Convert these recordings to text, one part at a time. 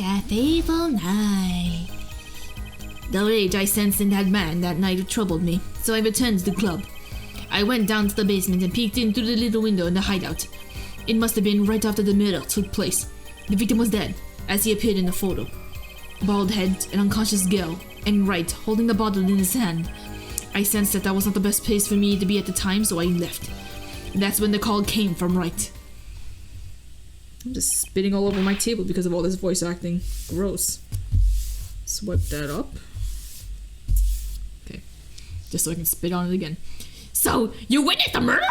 That fateful night. The rage I sensed in that man that night troubled me, so I returned to the club. I went down to the basement and peeked in through the little window in the hideout. It must have been right after the murder took place. The victim was dead, as he appeared in the photo. Bald head, an unconscious girl, and Wright holding the bottle in his hand. I sensed that was not the best place for me to be at the time, so I left. That's when the call came from Wright. I'm just spitting all over my table because of all this voice acting. Gross. Swipe that up. Okay. Just so I can spit on it again. So, you witnessed the murder?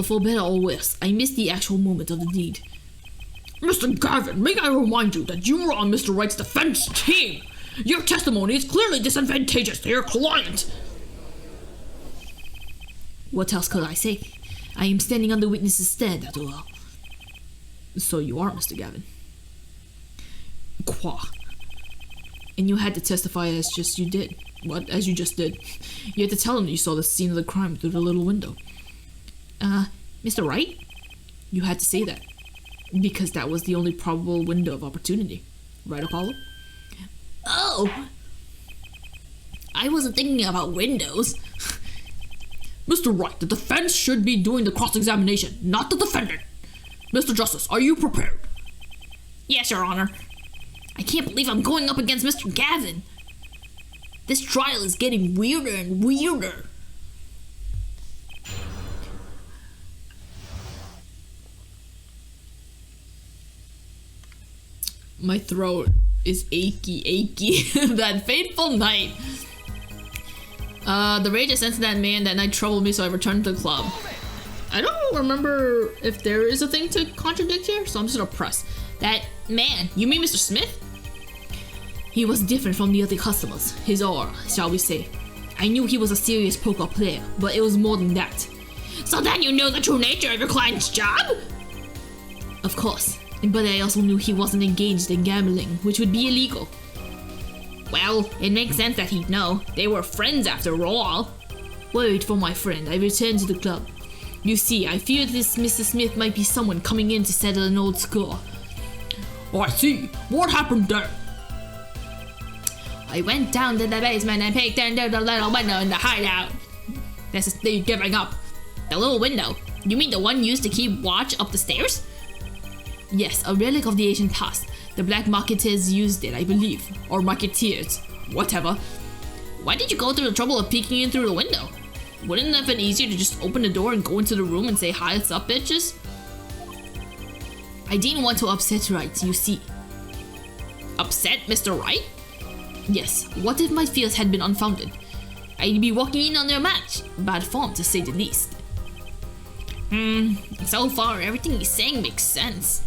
For better or worse, I missed the actual moment of the deed. Mr. Gavin, may I remind you that you were on Mr. Wright's defense team? Your testimony is clearly disadvantageous to your client. What else could I say? I am standing on the witness's stand, after all. So you are Mr. Gavin. Qua. And you had to testify as you just did. You had to tell him that you saw the scene of the crime through the little window. Mr. Wright? You had to say that. Because that was the only probable window of opportunity. Right, Apollo? Oh! I wasn't thinking about windows. Mr. Wright, the defense should be doing the cross-examination, not the defendant. Mr. Justice, are you prepared? Yes, Your Honor. I can't believe I'm going up against Mr. Gavin. This trial is getting weirder and weirder. My throat is achy. That fateful night. The rage I sensed in that man that night troubled me, so I returned to the club. I don't remember if there is a thing to contradict here, so I'm just gonna press. That man, you mean Mr. Smith? He was different from the other customers. His aura, shall we say. I knew he was a serious poker player, but it was more than that. So then you know the true nature of your client's job? Of course. But I also knew he wasn't engaged in gambling, which would be illegal. Well, it makes sense that he'd know. They were friends after all. Worried for my friend, I returned to the club. You see, I feared this Mr. Smith might be someone coming in to settle an old score. Oh, I see. What happened there? I went down to the basement and peeked into the little window in the hideout. This is the giving up. The little window? You mean the one used to keep watch up the stairs? Yes, a relic of the ancient past. The black marketers used it, I believe. Or marketeers. Whatever. Why did you go through the trouble of peeking in through the window? Wouldn't it have been easier to just open the door and go into the room and say, "Hi, what's up, bitches?" I didn't want to upset Wright, you see. Upset Mr. Wright? Yes, what if my fears had been unfounded? I'd be walking in on their match. Bad form, to say the least. So far, everything he's saying makes sense.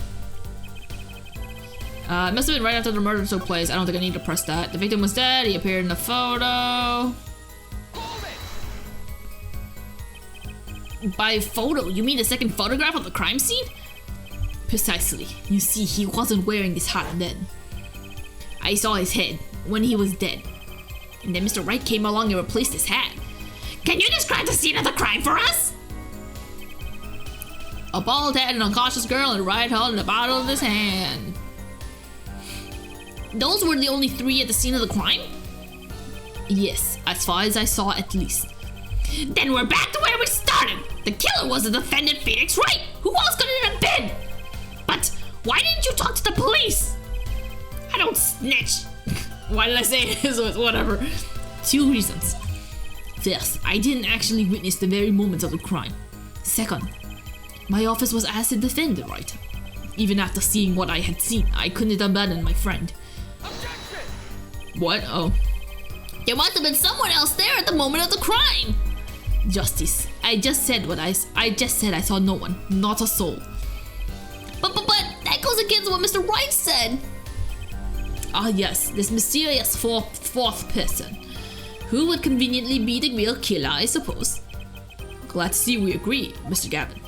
It must have been right after the murder took place. I don't think I need to press that. The victim was dead. He appeared in the photo. By photo, you mean the second photograph of the crime scene? Precisely. You see, he wasn't wearing his hat then. I saw his head when he was dead. And then Mr. Wright came along and replaced his hat. Can you describe the scene of the crime for us? A bald head, an unconscious girl, and Wright holding the bottle in his hand. Those were the only three at the scene of the crime? Yes, as far as I saw at least. Then we're back to where we started. The killer was the defendant Phoenix Wright. Who else could it have been? But why didn't you talk to the police? I don't snitch. Why did I say this? Whatever. 2 reasons. First, I didn't actually witness the very moment of the crime. Second, my office was asked to defend the Wright. Even after seeing what I had seen, I couldn't abandon my friend. Objection! What? Oh. There must have been someone else there at the moment of the crime. Justice. I just said I saw no one, not a soul. But that goes against what Mr. Wright said. Ah yes, this mysterious fourth person. Who would conveniently be the real killer, I suppose. Glad to see we agree, Mr. Gavin.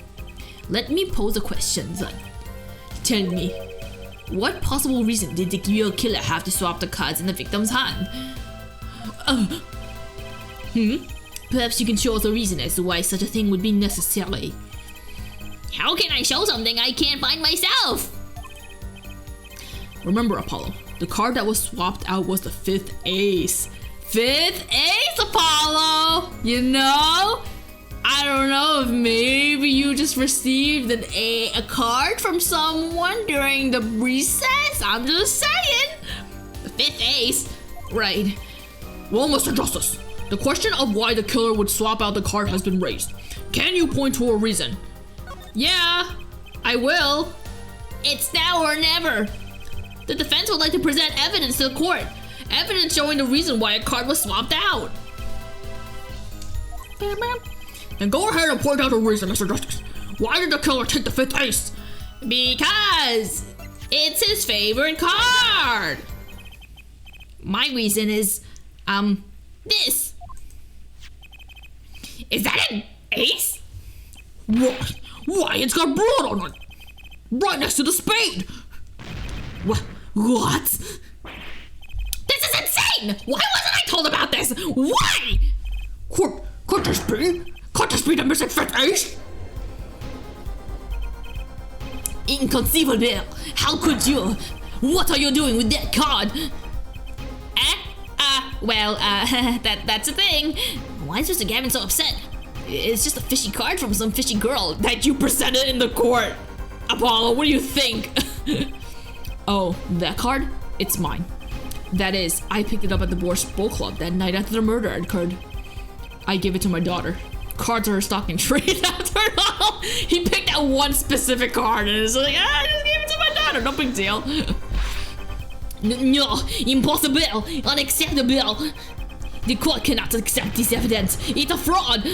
Let me pose a question then. Tell me, what possible reason did the real killer have to swap the cards in the victim's hand? Perhaps you can show us a reason as to why such a thing would be necessary. How can I show something I can't find myself? Remember, Apollo, the card that was swapped out was the 5th ace. 5th ace, Apollo! You know? I don't know if maybe you just received a card from someone during the recess. I'm just saying. The 5th ace. Right. Well, Mr. Justice, the question of why the killer would swap out the card has been raised. Can you point to a reason? Yeah, I will. It's now or never. The defense would like to present evidence to the court. Evidence showing the reason why a card was swapped out. Then go ahead and point out the reason, Mr. Justice. Why did the killer take the 5th ace? Because it's his favorite card. My reason is, this. Is that an ace? What? Why, it's got blood on it. Right next to the spade. What? This is insane! Why wasn't I told about this? Why? Could this be? Could this be the missing 5th ace? Inconceivable! How could you? What are you doing with that card? That's a thing. Why is Mr. Gavin so upset? It's just a fishy card from some fishy girl that you presented in the court. Apollo, what do you think? Oh, that card? It's mine. That is, I picked it up at the Boar Bowl Club that night after the murder occurred. I gave it to my daughter. Cards are her stock in trade after all. He picked out one specific card and it's like, I just gave it to my daughter. No big deal. No, impossible, unacceptable. The court cannot accept this evidence. It's a fraud.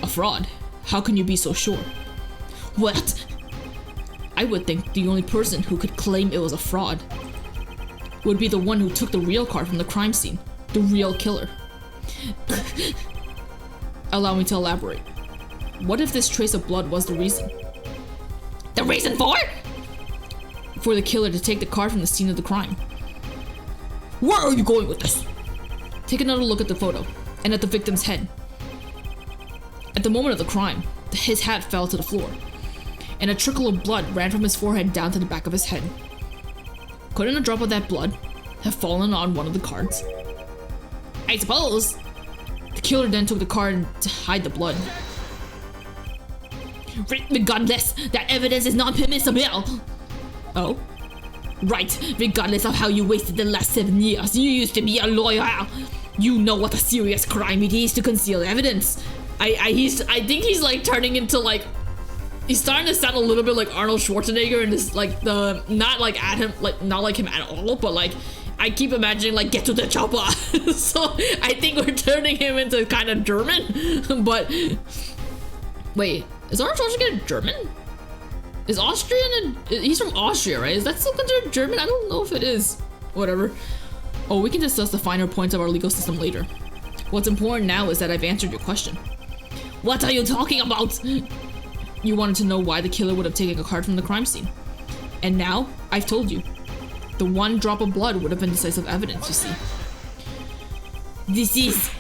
A fraud? How can you be so sure? What? I would think the only person who could claim it was a fraud would be the one who took the real card from the crime scene. The real killer. Allow me to elaborate. What if this trace of blood was the reason? The reason for? For the killer to take the card from the scene of the crime. Where are you going with this? Take another look at the photo, and at the victim's head. At the moment of the crime, his hat fell to the floor, and a trickle of blood ran from his forehead down to the back of his head. Couldn't a drop of that blood have fallen on one of the cards? I suppose. The killer then took the card to hide the blood. Regardless, that evidence is not permissible. Oh? Right, regardless of how you wasted the last 7 years, you used to be a lawyer. You know what a serious crime it is to conceal evidence. I think he's like turning into like, he's starting to sound a little bit like Arnold Schwarzenegger and this like the, not like at him, like not like him at all, but like, I keep imagining like get to the chopper. So I think we're turning him into kind of German, but wait, is Arnold Schwarzenegger German? Is Austrian and he's from Austria, right? Is that still considered German? I don't know if it is. Whatever. Oh, we can discuss the finer points of our legal system later. What's important now is that I've answered your question. What are you talking about? You wanted to know why the killer would have taken a card from the crime scene. And now, I've told you. The one drop of blood would have been decisive evidence, you see.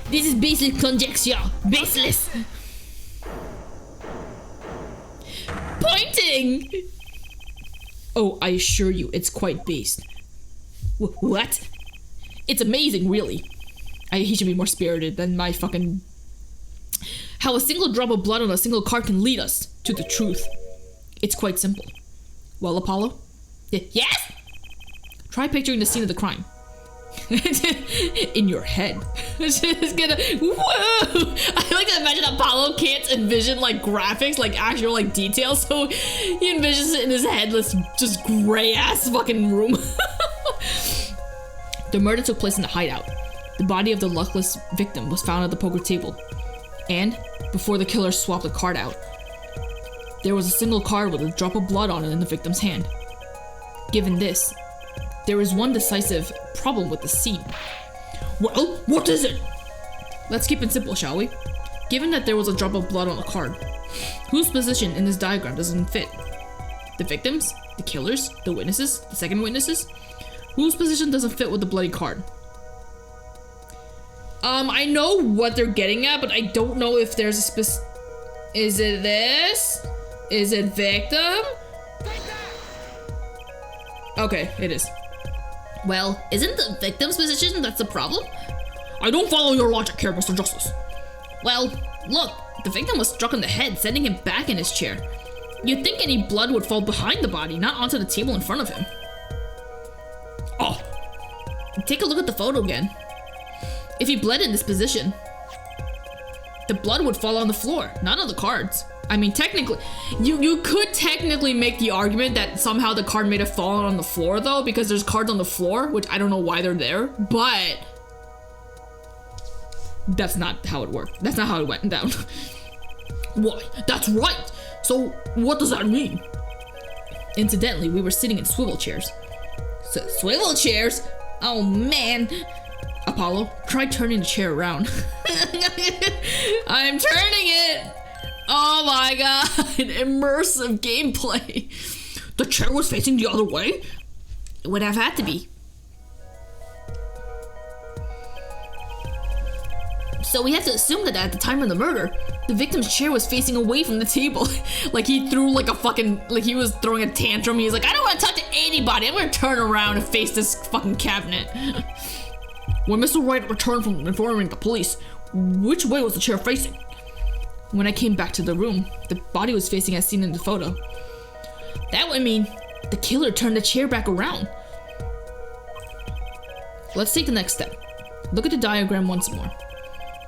This is basic conjecture. Baseless. Pointing! Oh, I assure you, it's quite based. What? It's amazing, really. He should be more spirited than my fucking... How a single drop of blood on a single card can lead us to the truth. It's quite simple. Well, Apollo? Yes? Try picturing the scene of the crime. In your head. It's gonna... Whoa! I like to imagine Apollo can't envision like graphics, like actual like details, so he envisions it in his head, this just gray ass fucking room. The murder took place in the hideout. The body of the luckless victim was found at the poker table. And, before the killer swapped the card out, there was a single card with a drop of blood on it in the victim's hand. Given this, there is one decisive problem with the scene. Well, what is it? Let's keep it simple, shall we? Given that there was a drop of blood on a card, whose position in this diagram doesn't fit? The victims? The killers? The witnesses? The second witnesses? Whose position doesn't fit with the bloody card? I know what they're getting at, but I don't know if there's a Is it this? Is it victim? Okay, it is. Well, isn't the victim's position that's the problem? I don't follow your logic here, Mr. Justice. Well, look, the victim was struck on the head, sending him back in his chair. You'd think any blood would fall behind the body, not onto the table in front of him. Oh. Take a look at the photo again. If he bled in this position, the blood would fall on the floor, not on the cards. I mean, technically, you could technically make the argument that somehow the card may have fallen on the floor, though, because there's cards on the floor, which I don't know why they're there, but that's not how it worked. That's not how it went down. Why? That's right! So, what does that mean? Incidentally, we were sitting in swivel chairs. Swivel chairs? Oh, man. Apollo, try turning the chair around. I'm turning it! Oh my god, immersive gameplay. The chair was facing the other way? It would have had to be. So we have to assume that at the time of the murder, the victim's chair was facing away from the table. Like he threw like a fucking, like he was throwing a tantrum. He was like, I don't want to talk to anybody. I'm gonna turn around and face this fucking cabinet. When Mr. Wright returned from informing the police, which way was the chair facing? When I came back to the room, the body was facing as seen in the photo. That would mean the killer turned the chair back around. Let's take the next step. Look at the diagram once more.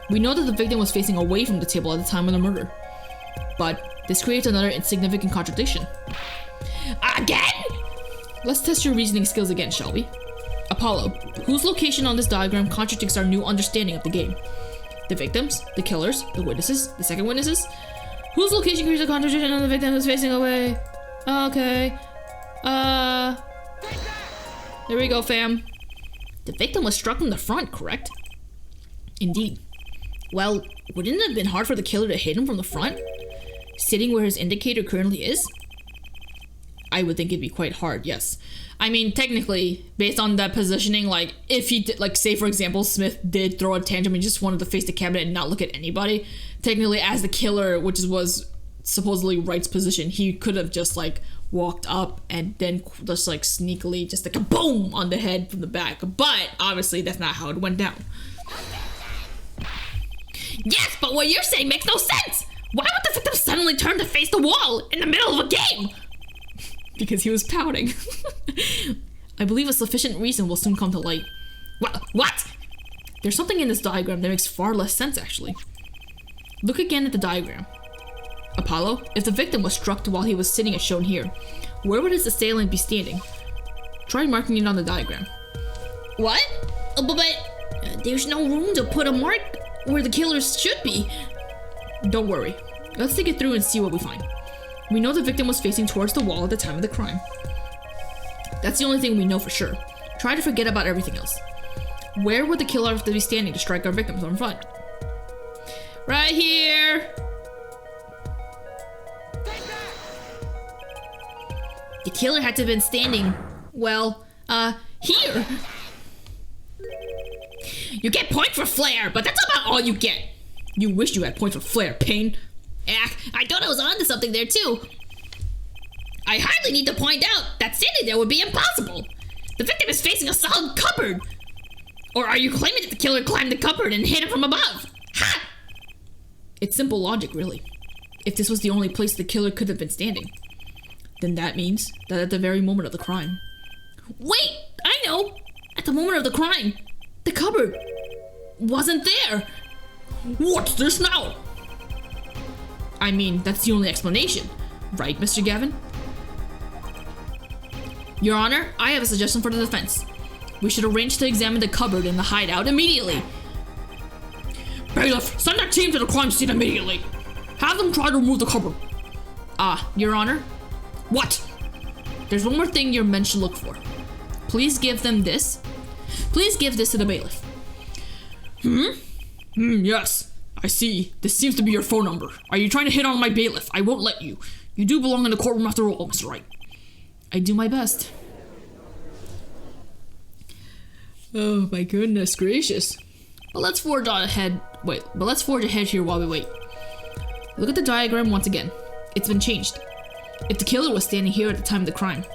We know that the victim was facing away from the table at the time of the murder. But this creates another insignificant contradiction. Again? Let's test your reasoning skills again, shall we? Apollo, whose location on this diagram contradicts our new understanding of the game? The victims, the killers, the witnesses, the second witnesses? Whose location creates a contradiction on the victim who's facing away? Okay. There we go, fam. The victim was struck from the front, correct? Indeed. Well, wouldn't it have been hard for the killer to hit him from the front? Sitting where his indicator currently is? I would think it'd be quite hard, yes. I mean, technically, based on that positioning, like, if he did, like, say, for example, Smith did throw a tantrum and just wanted to face the cabinet and not look at anybody, technically, as the killer, which was supposedly Wright's position, he could have just, like, walked up and then just, like, sneakily, just like a boom on the head from the back. But, obviously, that's not how it went down. Yes, but what you're saying makes no sense! Why would the victim suddenly turn to face the wall in the middle of a game? Because he was pouting. I believe a sufficient reason will soon come to light. What? There's something in this diagram that makes far less sense, actually. Look again at the diagram. Apollo, if the victim was struck while he was sitting as shown here, where would his assailant be standing? Try marking it on the diagram. What? But there's no room to put a mark where the killer should be. Don't worry. Let's take it through and see what we find. We know the victim was facing towards the wall at the time of the crime. That's the only thing we know for sure. Try to forget about everything else. Where would the killer have to be standing to strike our victims in front? Right here! The killer had to have been standing, well, here. You get points for flair, but that's about all you get. You wish you had points for flair, Payne. I thought I was onto something there too. I hardly need to point out that standing there would be impossible. The victim is facing a solid cupboard. Or are you claiming that the killer climbed the cupboard and hit him from above? Ha! It's simple logic, really. If this was the only place the killer could have been standing, then that means that at the very moment of the crime. Wait! I know! At the moment of the crime, the cupboard wasn't there. What's this now? I mean, that's the only explanation, right, Mr. Gavin? Your Honor, I have a suggestion for the defense. We should arrange to examine the cupboard in the hideout immediately. Bailiff, send that team to the crime scene immediately. Have them try to remove the cupboard. Your Honor? What? There's one more thing your men should look for. Please give them this. Please give this to the bailiff. Yes. I see. This seems to be your phone number. Are you trying to hit on my bailiff? I won't let you. You do belong in the courtroom after all, Mr. Wright. I do my best. Oh my goodness gracious. But let's forge ahead. Let's forge ahead here while we wait. Look at the diagram once again. It's been changed. If the killer was standing here at the time of the crime,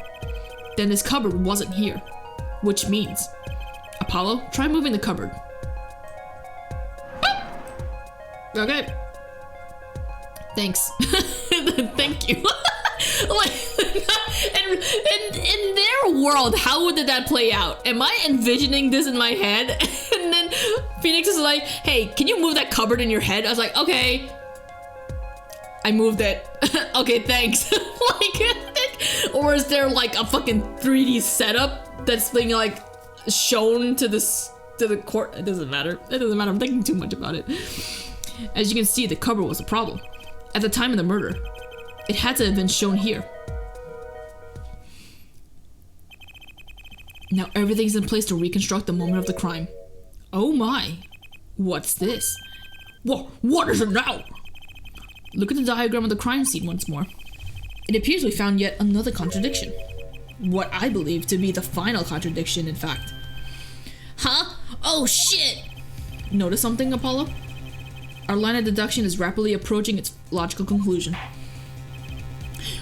then this cupboard wasn't here. Which means... Apollo, try moving the cupboard. Okay. Thanks. Thank you. Like, in their world, how would that play out? Am I envisioning this in my head? And then Phoenix is like, hey, can you move that cupboard in your head? I was like, okay. I moved it. Okay, thanks. Like, or is there like a fucking 3D setup that's being like shown to the court? It doesn't matter. It doesn't matter. I'm thinking too much about it. As you can see, the cupboard was a problem. At the time of the murder, it had to have been shown here. Now everything's in place to reconstruct the moment of the crime. Oh my, what's this? What is it now? Look at the diagram of the crime scene once more. It appears we found yet another contradiction. What I believe to be the final contradiction, in fact. Huh? Oh shit! Notice something, Apollo? Our line of deduction is rapidly approaching its logical conclusion.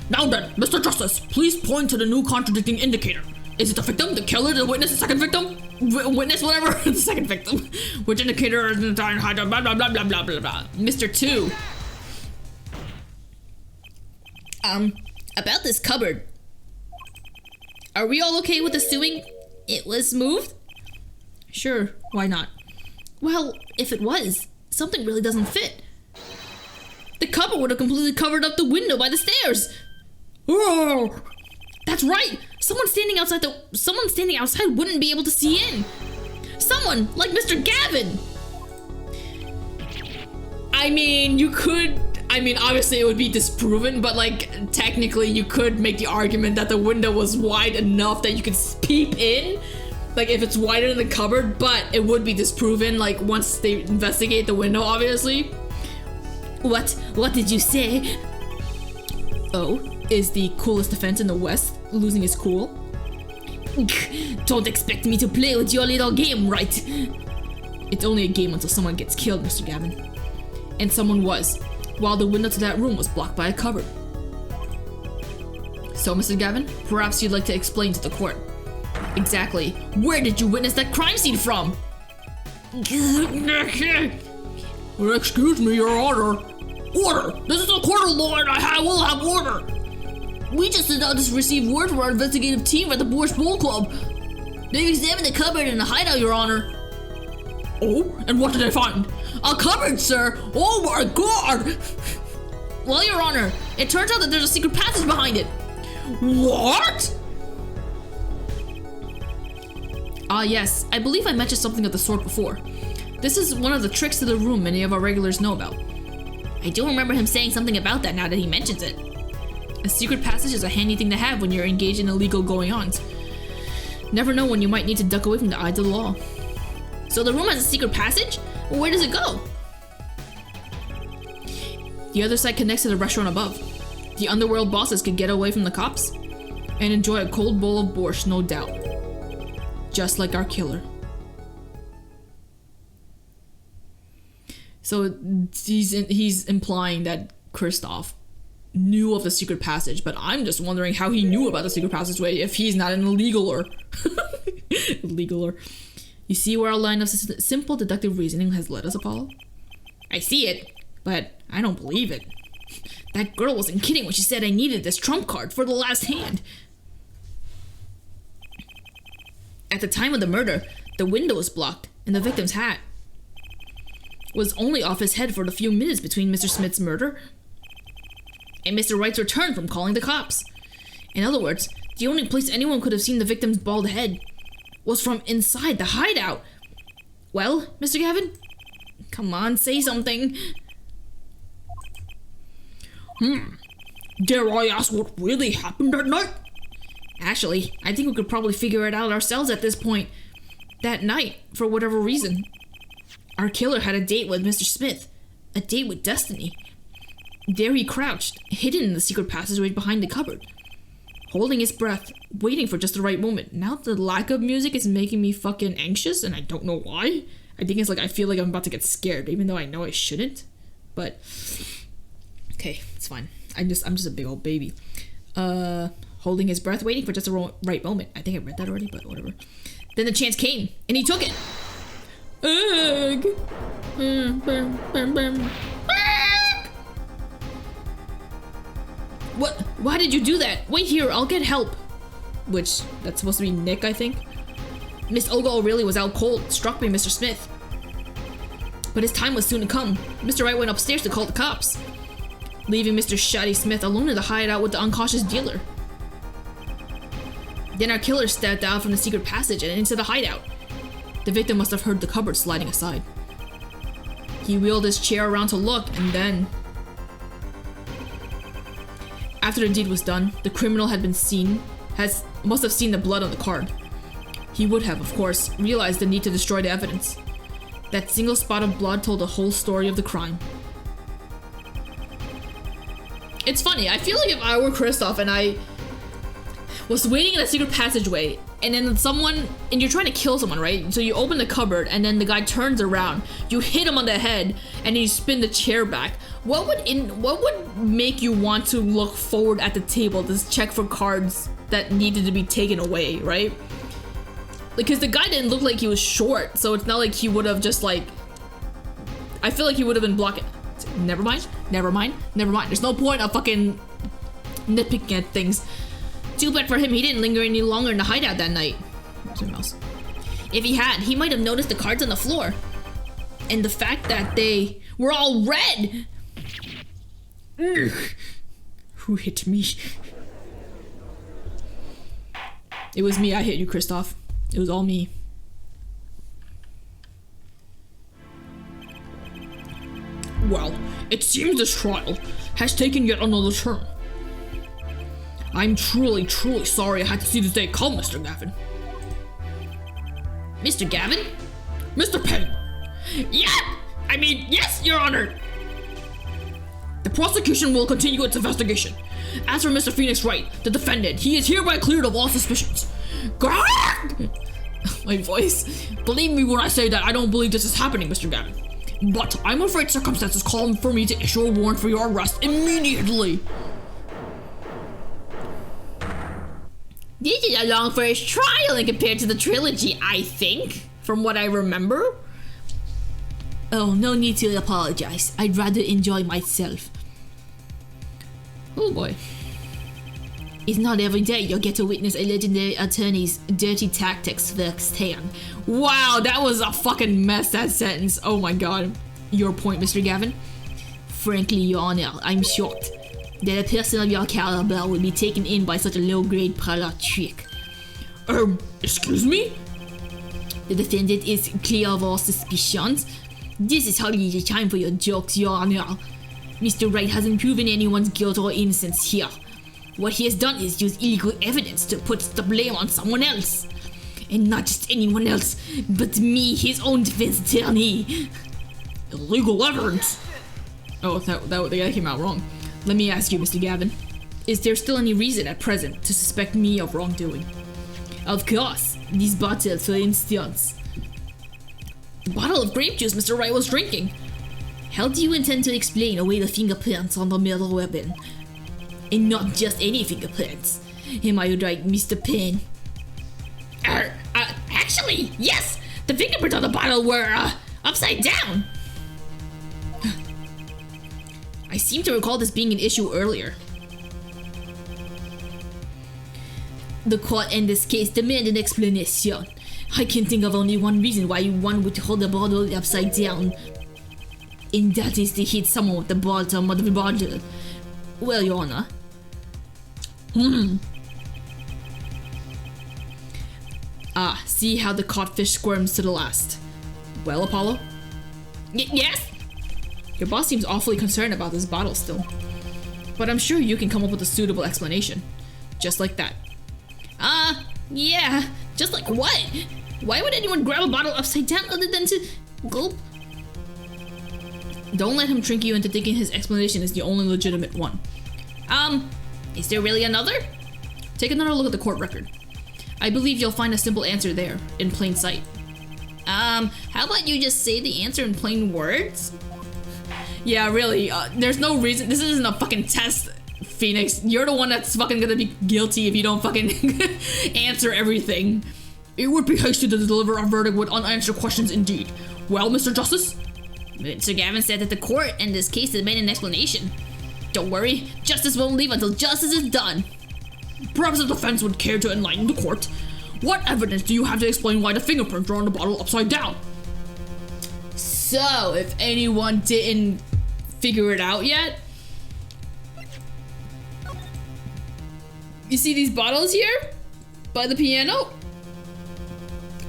Now then, Mr. Justice, please point to the new contradicting indicator. Is it the victim, the killer, the witness, the second victim? Witness, whatever, the second victim. Which indicator is in the time, blah, blah, blah, blah, blah, blah, blah. Mr. 2. About this cupboard. Are we all okay with assuming it was moved? Sure, why not? Well, if it was, something really doesn't fit. The cupboard would have completely covered up the window by the stairs. Oh, that's right. Someone standing outside wouldn't be able to see in. Someone like Mr. Gavin. I mean, obviously it would be disproven, but like technically you could make the argument that the window was wide enough that you could peep in. Like if it's wider than the cupboard, but it would be disproven like once they investigate the window, obviously. What did you say? Oh, is the coolest defense in the West losing his cool? Don't expect me to play with your little game, right? It's only a game until someone gets killed, Mr. Gavin. And someone was, while the window to that room was blocked by a cupboard. So, Mr. Gavin, perhaps you'd like to explain to the court. Exactly, where did you witness that crime scene from? Excuse me, Your Honor. Order! This is a court of law and I will have order! We just received word from our investigative team at the Borscht Bowl Club. They've examined the cupboard in the hideout, Your Honor. Oh? And what did they find? A cupboard, sir! Oh my god! Well, Your Honor, it turns out that there's a secret passage behind it. What? Yes, I believe I mentioned something of the sort before. This is one of the tricks to the room many of our regulars know about. I do remember him saying something about that now that he mentions it. A secret passage is a handy thing to have when you're engaged in illegal going-ons. Never know when you might need to duck away from the eyes of the law. So the room has a secret passage? Well, where does it go? The other side connects to the restaurant above. The underworld bosses could get away from the cops and enjoy a cold bowl of borscht, no doubt. Just like our killer. So he's implying that Kristoff knew of the secret passage, but I'm just wondering how he knew about the secret passageway if he's not an illegaler. Illegaler. You see where our line of simple deductive reasoning has led us, Apollo? I see it, but I don't believe it. That girl wasn't kidding when she said I needed this trump card for the last hand. At the time of the murder, the window was blocked, and the victim's hat was only off his head for the few minutes between Mr. Smith's murder and Mr. Wright's return from calling the cops. In other words, the only place anyone could have seen the victim's bald head was from inside the hideout. Well, Mr. Gavin? Come on, say something. Dare I ask what really happened that night? Actually, I think we could probably figure it out ourselves at this point. That night, for whatever reason, our killer had a date with Mr. Smith. A date with destiny. There he crouched, hidden in the secret passageway behind the cupboard, holding his breath, waiting for just the right moment. Now the lack of music is making me fucking anxious, and I don't know why. I think it's like I feel like I'm about to get scared, even though I know I shouldn't. But okay, it's fine. I'm just a big old baby. holding his breath, waiting for just the right moment. I think I read that already, but whatever. Then the chance came, and he took it. Egg. What? Why did you do that? Wait here, I'll get help. Which, that's supposed to be Nick, I think. Miss Ogo really was out cold, struck by Mr. Smith. But his time was soon to come. Mr. Wright went upstairs to call the cops, leaving Mr. Shady Smith alone in the hideout with the unconscious dealer. Then our killer stepped out from the secret passage and into the hideout. The victim must have heard the cupboard sliding aside. He wheeled his chair around to look, and then... After the deed was done, the criminal must have seen the blood on the card. He would have, of course, realized the need to destroy the evidence. That single spot of blood told the whole story of the crime. It's funny, I feel like if I were Kristoff and I was waiting in a secret passageway, and then and you're trying to kill someone, right? So you open the cupboard, and then the guy turns around, you hit him on the head, and then you spin the chair back. What would make you want to look forward at the table to check for cards that needed to be taken away, right? Because the guy didn't look like he was short, so it's not like he would have just like... I feel like he would have been blocking... Never mind. There's no point of fucking nitpicking at things. Too bad for him, he didn't linger any longer in the hideout that night. There's a mouse. If he had, he might have noticed the cards on the floor. And the fact that they were all red! Ugh. Who hit me? It was me, I hit you, Kristoff. It was all me. Well, it seems this trial has taken yet another turn. I'm truly sorry I had to see this day come, Mr. Gavin. Mr. Gavin? Mr. Penn! Yes, Your Honor! The prosecution will continue its investigation. As for Mr. Phoenix Wright, the defendant, he is hereby cleared of all suspicions. My voice. Believe me when I say that I don't believe this is happening, Mr. Gavin. But I'm afraid circumstances call for me to issue a warrant for your arrest immediately. This is a long first trial in compared to the trilogy, I think, from what I remember. Oh, no need to apologize. I'd rather enjoy myself. Oh boy. It's not every day you'll get to witness a legendary attorney's dirty tactics firsthand. Wow, that was a fucking mess, that sentence. Oh my god. Your point, Mr. Gavin? Frankly, Your Honor, I'm shocked that a person of your caliber would be taken in by such a low-grade parlor trick. Excuse me? The defendant is clear of all suspicions. This is hardly the time for your jokes, Your Honor. Mr. Wright hasn't proven anyone's guilt or innocence here. What he has done is use illegal evidence to put the blame on someone else. And not just anyone else, but me, his own defense attorney. Illegal evidence? Oh, that came out wrong. Let me ask you, Mr. Gavin. Is there still any reason at present to suspect me of wrongdoing? Of course. These bottles, for instance. The bottle of grape juice Mr. Wright was drinking. How do you intend to explain away the fingerprints on the murder weapon? And not just any fingerprints. Am I right, Mr. Penn? Actually, yes! The fingerprints on the bottle were, upside down! I seem to recall this being an issue earlier. The court in this case demand an explanation. I can think of only one reason why one would hold the bottle upside down. And that is to hit someone with the bottom of the bottle. Well, Your Honor. See how the codfish squirms to the last. Well, Apollo? Yes? Your boss seems awfully concerned about this bottle still. But I'm sure you can come up with a suitable explanation. Just like that. Yeah. Just like what? Why would anyone grab a bottle upside down other than to gulp? Don't let him trick you into thinking his explanation is the only legitimate one. Is there really another? Take another look at the court record. I believe you'll find a simple answer there, in plain sight. How about you just say the answer in plain words? Yeah, really, there's no reason. This isn't a fucking test Phoenix, you're the one that's fucking gonna be guilty if you don't fucking answer everything. It would be hasty to deliver a verdict with unanswered questions indeed. Well, Mr. Justice? Mr. Gavin said that the court in this case has made an explanation. Don't worry, justice won't leave until justice is done. Perhaps the defense would care to enlighten the court. What evidence do you have to explain why the fingerprints are on the bottle upside down? So, if anyone didn't figure it out yet, you see these bottles here by the piano?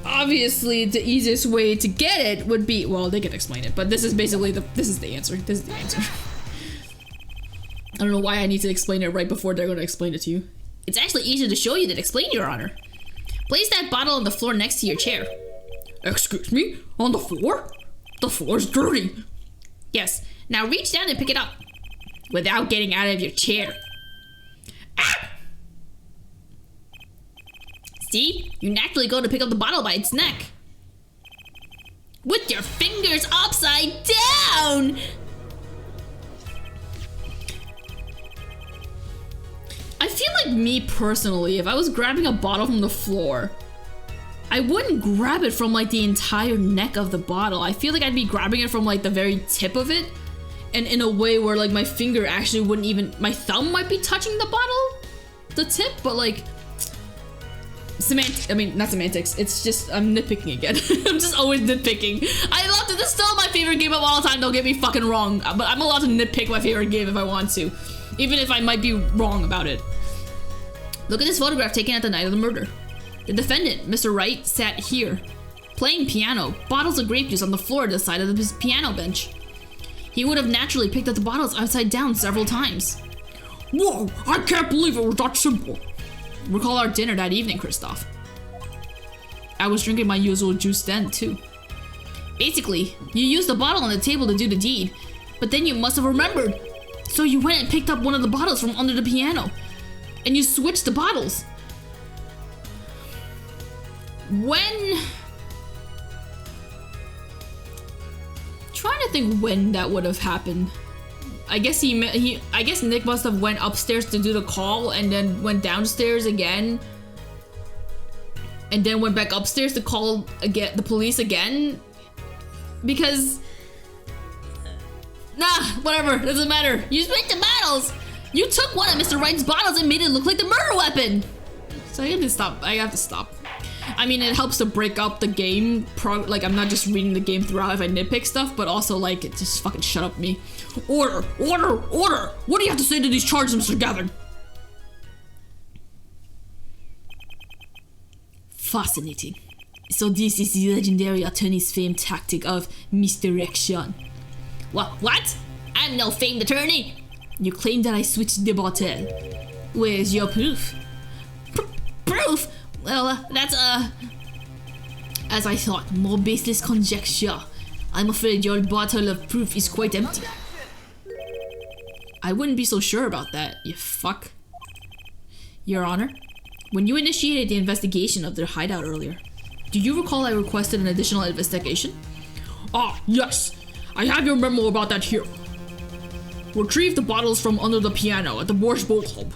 Obviously, the easiest way to get it would be, well, they can explain it, but this is basically this is the answer. This is the answer. I don't know why I need to explain it right before they're going to explain it to you. It's actually easier to show you than explain, Your Honor. Place that bottle on the floor next to your chair. Excuse me? On the floor? The floor's dirty. Yes. Now reach down and pick it up without getting out of your chair. Ah! See? You naturally go to pick up the bottle by its neck. With your fingers upside down! I feel like me personally, if I was grabbing a bottle from the floor, I wouldn't grab it from like the entire neck of the bottle. I feel like I'd be grabbing it from like the very tip of it, and in a way where like my finger actually wouldn't even, my thumb might be touching the bottle, the tip, but like, not semantics, it's just, I'm nitpicking again. I'm just always nitpicking. I love it, this is still my favorite game of all time, don't get me fucking wrong, but I'm allowed to nitpick my favorite game if I want to, even if I might be wrong about it. Look at this photograph taken at the night of the murder. The defendant, Mr. Wright, sat here, playing piano, bottles of grape juice on the floor at the side of his piano bench. He would have naturally picked up the bottles upside down several times. Whoa, I can't believe it was that simple. Recall our dinner that evening, Christoph. I was drinking my usual juice then, too. Basically, you used the bottle on the table to do the deed, but then you must have remembered. So you went and picked up one of the bottles from under the piano, and you switched the bottles. When... trying to think when that would have happened. I guess I guess Nick must have went upstairs to do the call and then went downstairs again. And then went back upstairs to call again the police again. Because nah, whatever, doesn't matter. You switched the bottles! You took one of Mr. Wright's bottles and made it look like the murder weapon! So I have to stop. I mean, it helps to break up the game. Like, I'm not just reading the game throughout if I nitpick stuff, but also, like, just fucking shut up me. Order! Order! Order! What do you have to say to these charges, Mr. Gavin? Fascinating. So this is the legendary attorney's famed tactic of misdirection. What? I'm no famed attorney! You claim that I switched the bottle. Where's your proof? Proof? Well, that's, as I thought, more baseless conjecture. I'm afraid your bottle of proof is quite empty. I wouldn't be so sure about that, you fuck. Your Honor, when you initiated the investigation of their hideout earlier, do you recall I requested an additional investigation? Ah, yes. I have your memo about that here. Retrieve the bottles from under the piano at the Borscht Boat Club.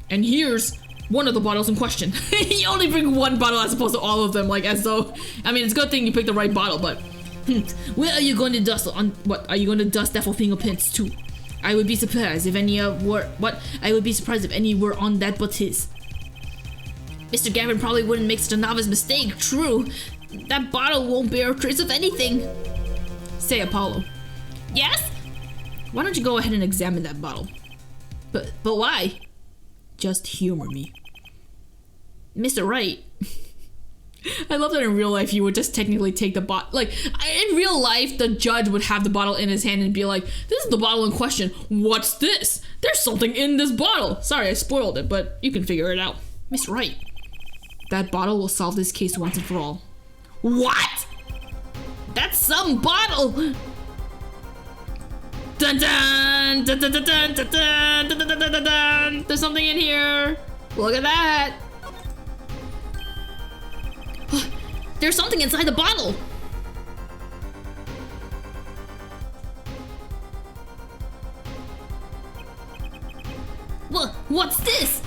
And here's one of the bottles in question. You only bring one bottle as opposed to all of them, like as though, I mean, it's a good thing you picked the right bottle, but where are you going to dust on, what, are you going to dust that for fingerprints too? I would be surprised if any were on that but his. Mr. Gavin probably wouldn't make such a novice mistake, true. That bottle won't bear a trace of anything. Say, Apollo. Yes? Why don't you go ahead and examine that bottle? But why? Just humor me. Mr. Wright. I love that in real life you would just technically take the bottle. Like, in real life, the judge would have the bottle in his hand and be like, this is the bottle in question. What's this? There's something in this bottle. Sorry, I spoiled it, but you can figure it out. Mr. Wright. That bottle will solve this case once and for all. What? That's some bottle! Dun dun! Dun dun dun dun dun dun dun dun dun dun dun! There's something in here! Look at that! There's something inside the bottle! What's this?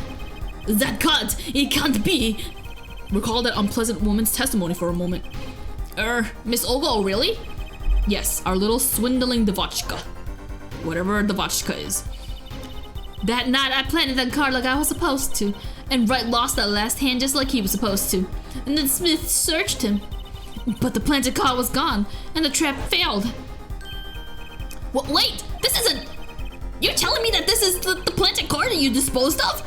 That cut! It can't be! Recall that unpleasant woman's testimony for a moment. Miss Olga, really? Yes, our little swindling Devotchka. Whatever Devotchka is. That night I planted that card like I was supposed to, and Wright lost that last hand just like he was supposed to. And then Smith searched him. But the planted card was gone, and the trap failed. Wait! This isn't... You're telling me that this is the planted card that you disposed of?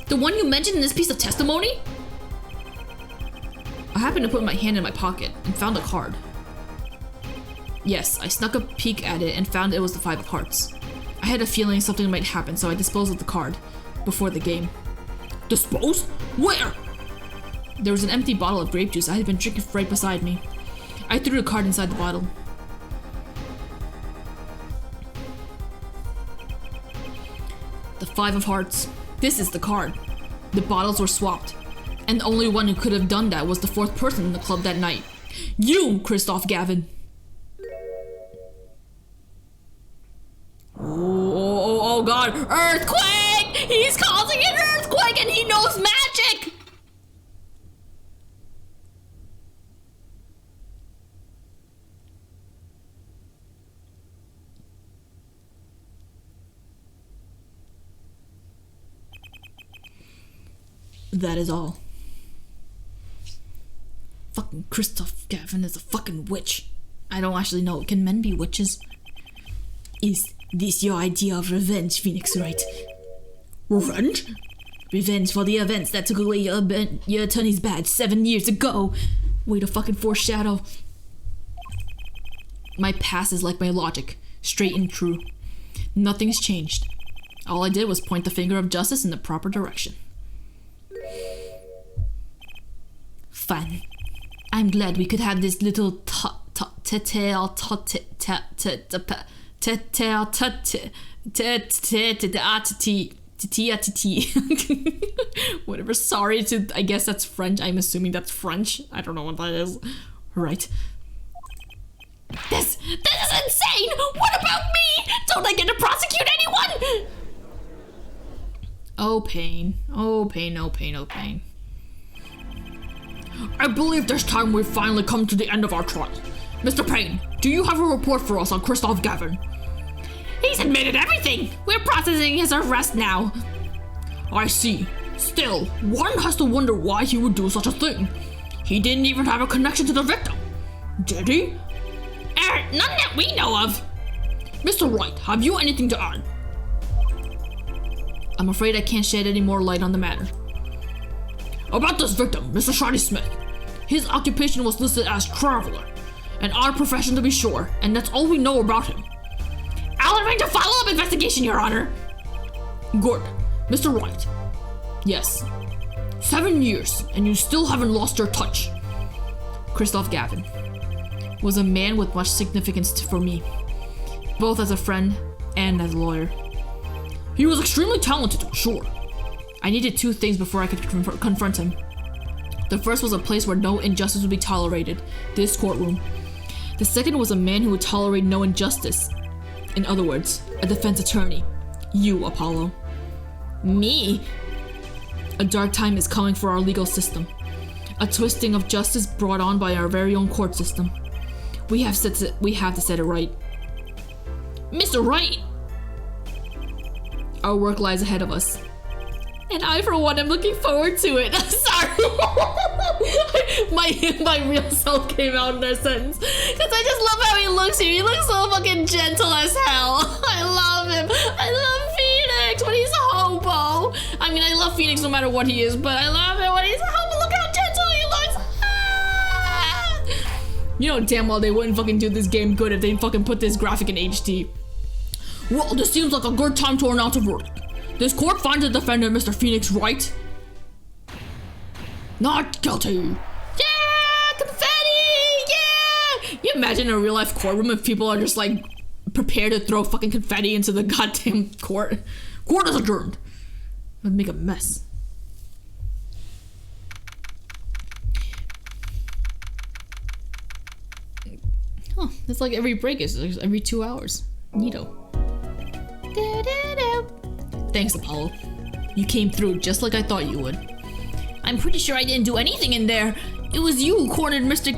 The one you mentioned in this piece of testimony? I happened to put my hand in my pocket and found a card. Yes, I snuck a peek at it and found it was the 5 of hearts. I had a feeling something might happen, so I disposed of the card before the game. Disposed? Where? There was an empty bottle of grape juice I had been drinking right beside me. I threw the card inside the bottle. The 5 of hearts. This is the card. The bottles were swapped. And the only one who could have done that was the 4th person in the club that night. You, Christoph Gavin. Oh god, earthquake! He's causing an earthquake and he knows magic! That is all. Fucking Christoph Gavin is a fucking witch. I don't actually know. Can men be witches? Is this your idea of revenge, Phoenix Wright? Revenge? Revenge for the events that took away your attorney's badge 7 years ago. Way to fucking foreshadow. My past is like my logic. Straight and true. Nothing's changed. All I did was point the finger of justice in the proper direction. Fun. I'm glad we could have this little whatever, sorry to, I guess that's French. I'm assuming that's French. I don't know what that is. Right. This is insane! What about me? Don't I get to prosecute anyone? Oh pain. Oh pain, oh pain, oh pain. I believe this time we've finally come to the end of our trial. Mr. Payne, do you have a report for us on Christoph Gavin? He's admitted everything! We're processing his arrest now. I see. Still, one has to wonder why he would do such a thing. He didn't even have a connection to the victim. Did he? None that we know of. Mr. Wright, have you anything to add? I'm afraid I can't shed any more light on the matter. About this victim, Mr. Shiny Smith. His occupation was listed as traveler. An odd profession to be sure, and that's all we know about him. I'll arrange a follow-up investigation, Your Honor. Good. Mr. Wright. Yes. 7 years, and you still haven't lost your touch. Christoph Gavin was a man with much significance for me, both as a friend and as a lawyer. He was extremely talented, sure. I needed 2 things before I could confront him. The first was a place where no injustice would be tolerated, this courtroom. The second was a man who would tolerate no injustice. In other words, a defense attorney. You, Apollo. Me? A dark time is coming for our legal system. A twisting of justice brought on by our very own court system. We have to set it right. Mr. Wright! Our work lies ahead of us. And I, for one, am looking forward to it. I'm sorry. my real self came out in that sentence. Because I just love how he looks here. He looks so fucking gentle as hell. I love him. I love Phoenix when he's a hobo. I mean, I love Phoenix no matter what he is, but I love him when he's a hobo. Look how gentle he looks. Ah! You know damn well they wouldn't fucking do this game good if they fucking put this graphic in HD. Well, this seems like a good time to announce a verdict. This court finds the defendant, Mr. Phoenix Wright, not guilty. Yeah, confetti, yeah. You imagine a real life courtroom if people are just like prepared to throw fucking confetti into the goddamn court. Court is adjourned. It would make a mess. Huh, it's like every break is like every 2 hours. Neato. Thanks, Apollo. You came through just like I thought you would. I'm pretty sure I didn't do anything in there. It was you who cornered Mr.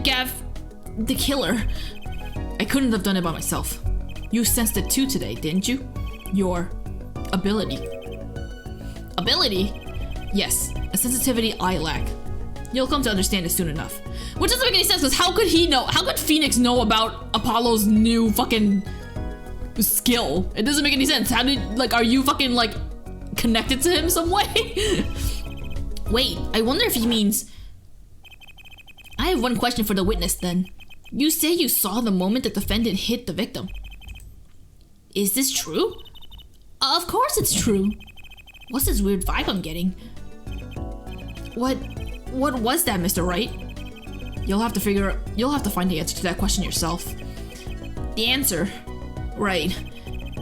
the killer. I couldn't have done it by myself. You sensed it too today, didn't you? Your ability. Ability? Yes, a sensitivity I lack. You'll come to understand it soon enough. Which doesn't make any sense, because how could he know? How could Phoenix know about Apollo's new fucking skill? It doesn't make any sense. How did, like, are you fucking, like, connected to him some way? Wait, I wonder if he means... I have one question for the witness then. You say you saw the moment the defendant hit the victim. Is this true? Of course it's true. What's this weird vibe I'm getting? What was that, Mr. Wright? You'll have to find the answer to that question yourself. The answer? Right.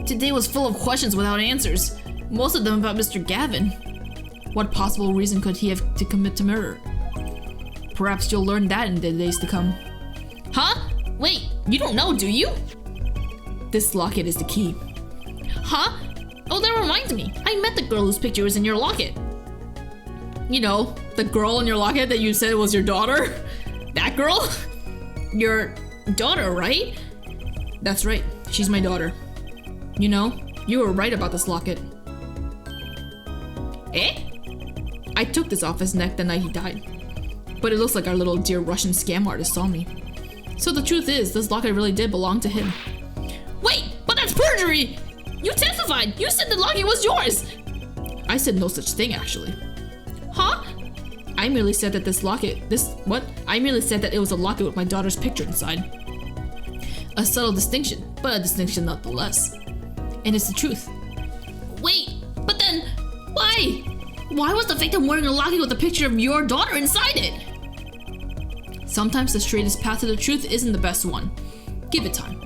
Today was full of questions without answers. Most of them about Mr. Gavin. What possible reason could he have to commit to murder? Perhaps you'll learn that in the days to come. Huh? Wait, you don't know, do you? This locket is the key. Huh? Oh, that reminds me. I met the girl whose picture was in your locket. You know, the girl in your locket that you said was your daughter? That girl? Your daughter, right? That's right. She's my daughter. You know, you were right about this locket. Eh? I took this off his neck the night he died. But it looks like our little dear Russian scam artist saw me. So the truth is, this locket really did belong to him. Wait, but that's perjury! You testified! You said the locket was yours! I said no such thing, actually. Huh? I merely said that I merely said that it was a locket with my daughter's picture inside. A subtle distinction, but a distinction nonetheless. And it's the truth. Wait, but then, why? Why was the victim wearing a locket with a picture of your daughter inside it? Sometimes the straightest path to the truth isn't the best one. Give it time.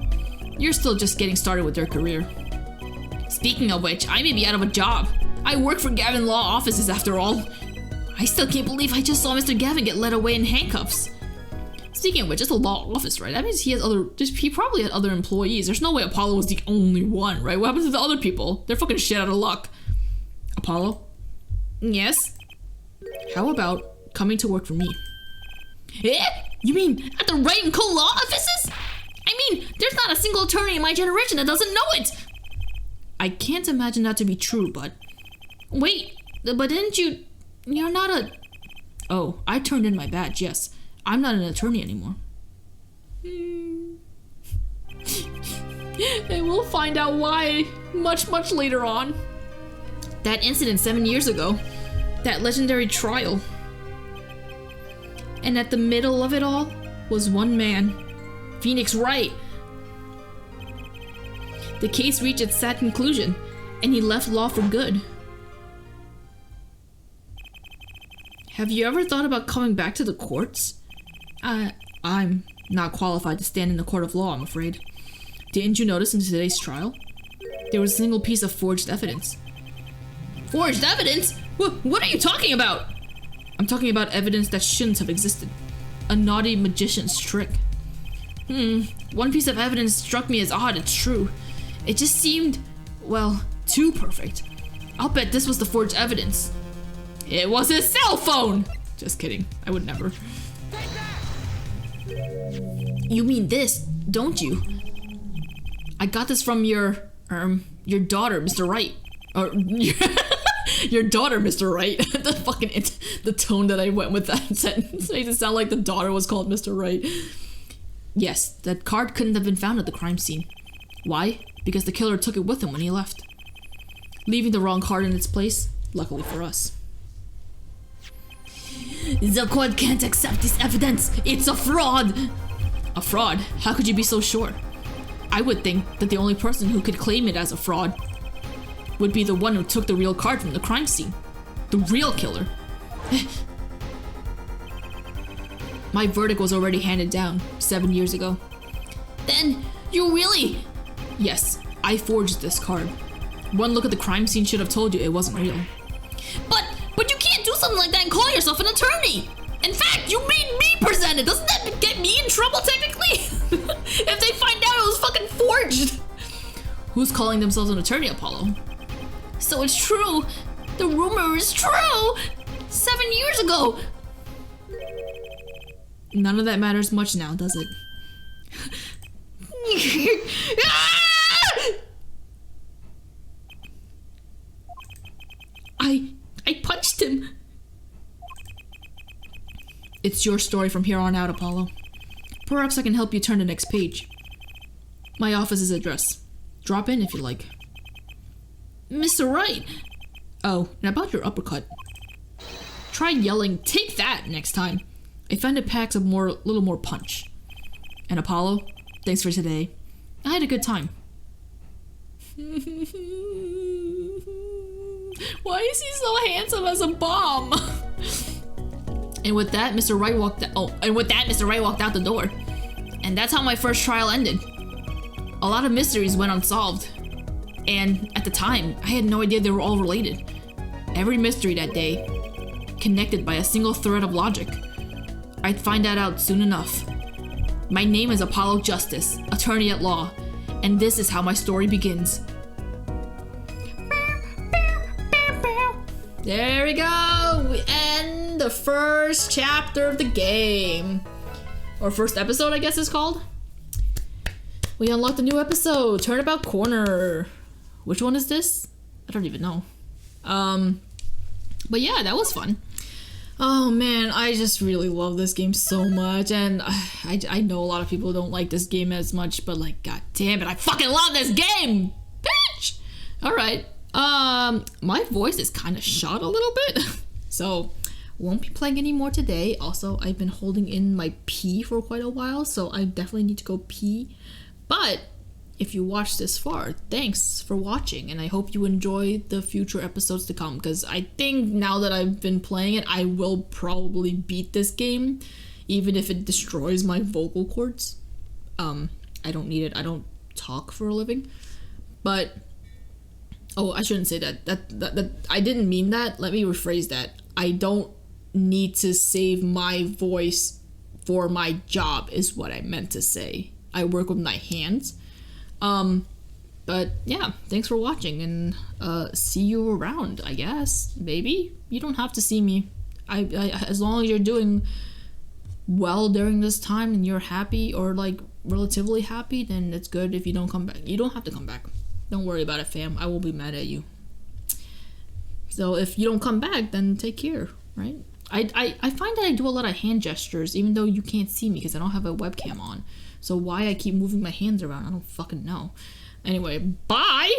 You're still just getting started with your career. Speaking of which, I may be out of a job. I work for Gavin Law Offices after all. I still can't believe I just saw Mr. Gavin get led away in handcuffs. Speaking of which, it's a law office, right? That means he probably had other employees. There's no way Apollo was the only one, right? What happened to the other people? They're fucking shit out of luck. Apollo? Yes? How about coming to work for me? Eh? You mean at the Wright & Co. Law Offices? I mean, there's not a single attorney in my generation that doesn't know it. I can't imagine that to be true, but... Wait, but didn't you... You're not a... Oh, I turned in my badge, yes. I'm not an attorney anymore. And we'll find out why much later on. That incident 7 years ago. That legendary trial. And at the middle of it all was one man. Phoenix Wright. The case reached its sad conclusion, and he left law for good. Have you ever thought about coming back to the courts? I'm not qualified to stand in the court of law, I'm afraid. Didn't you notice in today's trial? There was a single piece of forged evidence. Forged evidence? What are you talking about? I'm talking about evidence that shouldn't have existed. A naughty magician's trick. One piece of evidence struck me as odd, it's true. It just seemed, well, too perfect. I'll bet this was the forged evidence. It was his cell phone! Just kidding, I would never. You mean this, don't you? I got this from your daughter, Mr. Wright. Or, your daughter, Mr. Wright. The tone that I went with that sentence made it sound like the daughter was called Mr. Wright. Yes, that card couldn't have been found at the crime scene. Why? Because the killer took it with him when he left. Leaving the wrong card in its place, luckily for us. The court can't accept this evidence. It's a fraud. A fraud? How could you be so sure? I would think that the only person who could claim it as a fraud would be the one who took the real card from the crime scene. The real killer. My verdict was already handed down 7 years ago. Then, you really... Yes, I forged this card. One look at the crime scene should have told you it wasn't real. But you can't do something like that and call yourself an attorney! In fact, you made me present it! Doesn't that get me in trouble, technically? If they find out it was fucking forged! Who's calling themselves an attorney, Apollo? So it's true. The rumor is true! 7 years ago! None of that matters much now, does it? I punched him. It's your story from here on out, Apollo. Perhaps I can help you turn the next page. My office's address. Drop in if you like. Mr. Wright! Oh, and about your uppercut. Try yelling, "Take that!" next time. I find it packs a little more punch. And Apollo, thanks for today. I had a good time. Why is he so handsome as a bomb? And with that, Mr. Wright walked out the door. And that's how my first trial ended. A lot of mysteries went unsolved. And at the time, I had no idea they were all related. Every mystery that day, connected by a single thread of logic. I'd find that out soon enough. My name is Apollo Justice, attorney at law, and this is how my story begins. There we go! We end the first chapter of the game. Or first episode, I guess it's called. We unlocked a new episode, Turnabout Corner. Which one is this? I don't even know. But yeah, that was fun. Oh man, I just really love this game so much, and I know a lot of people don't like this game as much, but like, god damn it, I fucking love this game, bitch! Alright, my voice is kind of shot a little bit, so won't be playing anymore today. Also, I've been holding in my pee for quite a while, so I definitely need to go pee, but if you watched this far, thanks for watching, and I hope you enjoy the future episodes to come, because I think now that I've been playing it, I will probably beat this game, even if it destroys my vocal cords. I don't need it. I don't talk for a living. But, oh, I shouldn't say that. That I didn't mean that. Let me rephrase that. I don't need to save my voice for my job, is what I meant to say. I work with my hands. But yeah, thanks for watching, and see you around, I guess. Maybe you don't have to see me. I as long as you're doing well during this time and you're happy, or like relatively happy, then it's good. If you don't come back, you don't have to come back. Don't worry about it, fam. I won't be mad at you. So if you don't come back, then take care, right? I find that I do a lot of hand gestures, even though you can't see me because I don't have a webcam on. So why I keep moving my hands around, I don't fucking know. Anyway, bye!